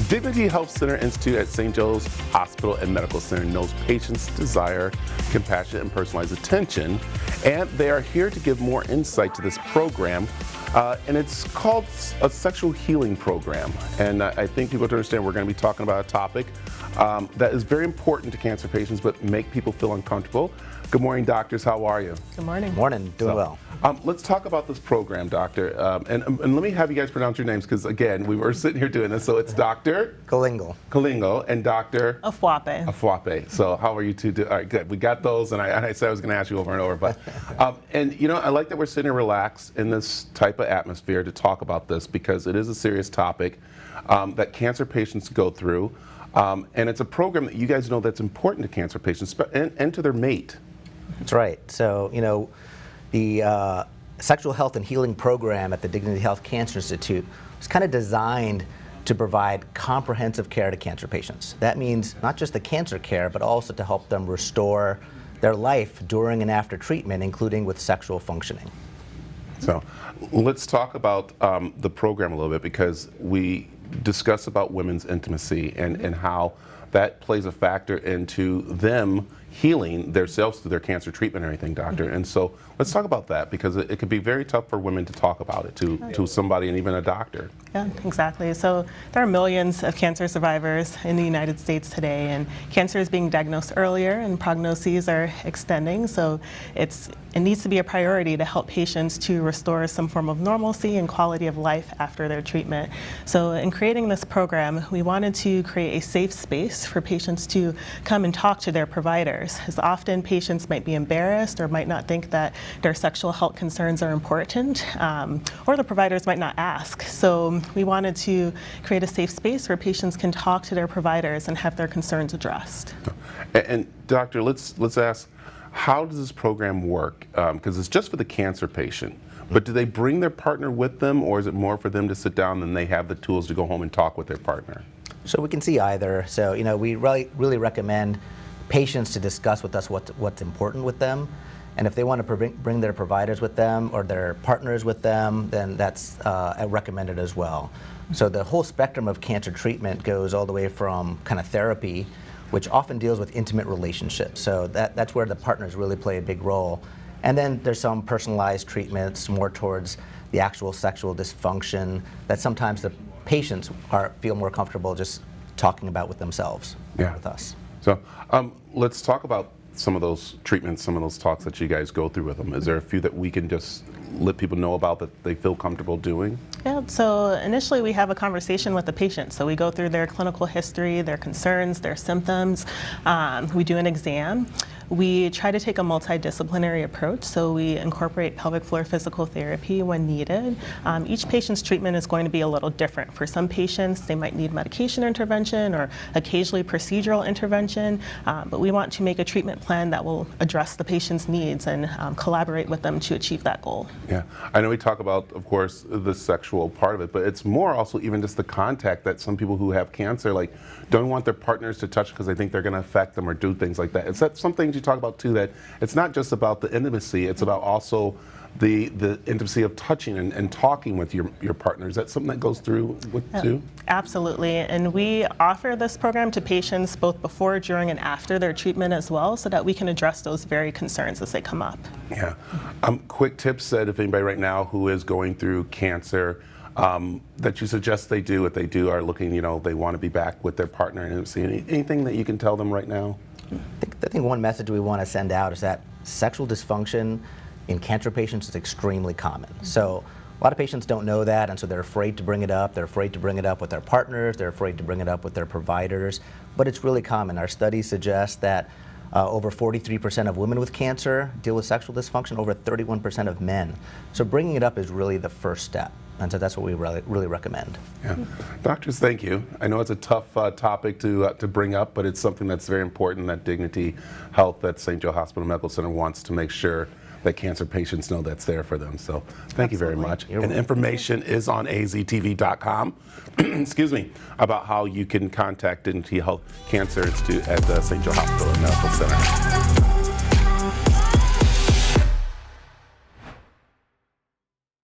Dignity Health Center Institute at St. Joe's Hospital and Medical Center knows patients desire compassionate and personalized attention, and they are here to give more insight to this program. And it's called a sexual healing program. And I think people have to understand we're going to be talking about a topic that is very important to cancer patients, but make people feel uncomfortable. Good morning, doctors. How are you? Good morning. Morning. Doing well. Let's talk about this program, doctor. And let me have you guys pronounce your names, because again, we were sitting here doing this. So it's Dr. Kalingo and Dr. Afwape. So how are you two doing? All right, good. We got those, and I said I was going to ask you over and over. But and you know, I like that we're sitting here relaxed in this type of atmosphere to talk about this, because it is a serious topic that cancer patients go through, and it's a program that you guys know that's important to cancer patients and to their mate. That's right. So, you know, the Sexual Health and Healing Program at the Dignity Health Cancer Institute was kind of designed to provide comprehensive care to cancer patients. That means not just the cancer care, but also to help them restore their life during and after treatment, including with sexual functioning. So let's talk about the program a little bit, because we discuss about women's intimacy and how that plays a factor into them healing themselves through their cancer treatment and everything, doctor. And so let's talk about that, because it can be very tough for women to talk about it to somebody, and even a doctor. Yeah, exactly. So there are millions of cancer survivors in the United States today, and cancer is being diagnosed earlier and prognoses are extending. So it needs to be a priority to help patients to restore some form of normalcy and quality of life after their treatment. So in creating this program, we wanted to create a safe space for patients to come and talk to their providers, as often patients might be embarrassed or might not think that their sexual health concerns are important, or the providers might not ask. So we wanted to create a safe space where patients can talk to their providers and have their concerns addressed. And doctor, let's ask, how does this program work? Because it's just for the cancer patient, but do they bring their partner with them, or is it more for them to sit down and they have the tools to go home and talk with their partner? So we can see either. So, you know, we really recommend patients to discuss with us what's important with them. And if they want to bring their providers with them or their partners with them, then that's recommended as well. So the whole spectrum of cancer treatment goes all the way from kind of therapy, which often deals with intimate relationships. So that's where the partners really play a big role. And then there's some personalized treatments more towards the actual sexual dysfunction that sometimes the patients feel more comfortable just talking about with themselves, with us. So let's talk about some of those treatments, some of those talks that you guys go through with them. Is there a few that we can just let people know about that they feel comfortable doing? Yeah, so initially we have a conversation with the patient. So we go through their clinical history, their concerns, their symptoms. We do an exam. We try to take a multidisciplinary approach, so we incorporate pelvic floor physical therapy when needed. Each patient's treatment is going to be a little different. For some patients, they might need medication intervention or occasionally procedural intervention, but we want to make a treatment plan that will address the patient's needs and collaborate with them to achieve that goal. Yeah, I know we talk about, of course, the sexual part of it, but it's more also even just the contact that some people who have cancer don't want their partners to touch because they think they're going to affect them or do things like that. Is that something you talk about too, that it's not just about the intimacy, it's about also the intimacy of touching and talking with your partner? Is that something that goes through with too? Absolutely, and we offer this program to patients both before, during, and after their treatment as well, so that we can address those very concerns as they come up. Yeah. Quick tips that if anybody right now who is going through cancer, that you suggest they do, if they are looking, you know, they want to be back with their partner and intimacy. Anything that you can tell them right now? I think one message we want to send out is that sexual dysfunction in cancer patients is extremely common. So a lot of patients don't know that, and so they're afraid to bring it up. They're afraid to bring it up with their partners. They're afraid to bring it up with their providers. But it's really common. Our studies suggest that over 43% of women with cancer deal with sexual dysfunction, over 31% of men. So bringing it up is really the first step. And so that's what we really recommend. Yeah. Doctors, thank you. I know it's a tough topic to bring up, but it's something that's very important that Dignity Health at St. Joe Hospital and Medical Center wants to make sure that cancer patients know that's there for them. So thank you very much. And information is on aztv.com, excuse me, about how you can contact Dignity Health Cancer Institute at the St. Joe Hospital and Medical Center.